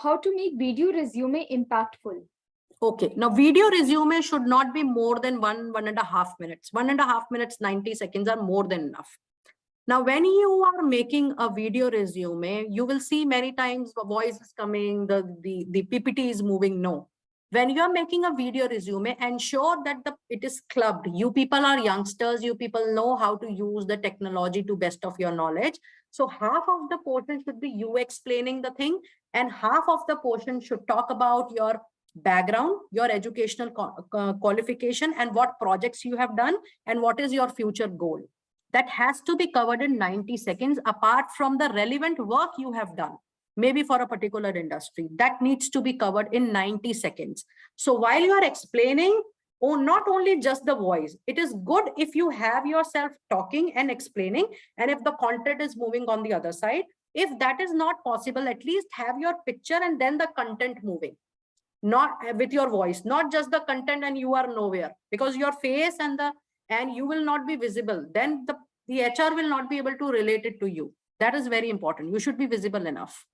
How to make video resume impactful? Okay, now video resume should not be more than 1.5 minutes. 1.5 minutes, 90 seconds are more than enough. Now, when you are making a video resume, you will see many times the voice is coming, the PPT is moving. No. When you are making a video resume, ensure that it is clubbed. You people are youngsters. You people know how to use the technology to best of your knowledge. So half of the portion should be you explaining the thing, and half of the portion should talk about your background, your educational qualification, and what projects you have done, and what is your future goal. That has to be covered in 90 seconds, apart from the relevant work you have done, maybe for a particular industry. That needs to be covered in 90 seconds. So while you are explaining, not only just the voice, it is good if you have yourself talking and explaining, and if the content is moving on the other side. If that is not possible, at least have your picture and then the content moving, not with your voice, not just the content and you are nowhere, because your face and you will not be visible. Then the HR will not be able to relate it to you. That is very important. You should be visible enough.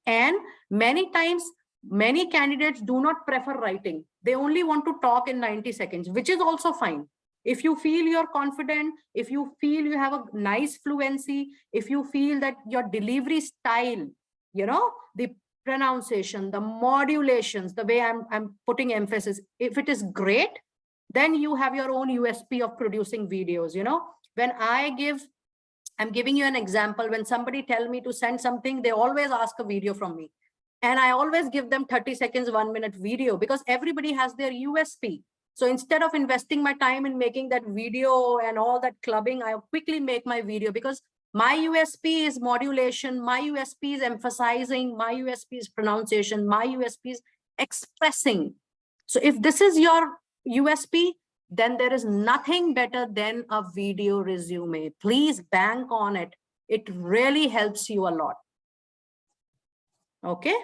And many times, many candidates do not prefer writing. They only want to talk in 90 seconds, which is also fine. If you feel you're confident, if you feel you have a nice fluency, if you feel that your delivery style, the pronunciation, the modulations, the way I'm putting emphasis, if it is great, then you have your own USP of producing videos. When I'm giving you an example. When somebody tell me to send something, they always ask a video from me. And I always give them 30 seconds, 1 minute video, because everybody has their USP. So instead of investing my time in making that video and all that clubbing, I quickly make my video, because my USP is modulation, my USP is emphasizing, my USP is pronunciation, my USP is expressing. So if this is your USP, then there is nothing better than a video resume. Please bank on it. It really helps you a lot. Okay.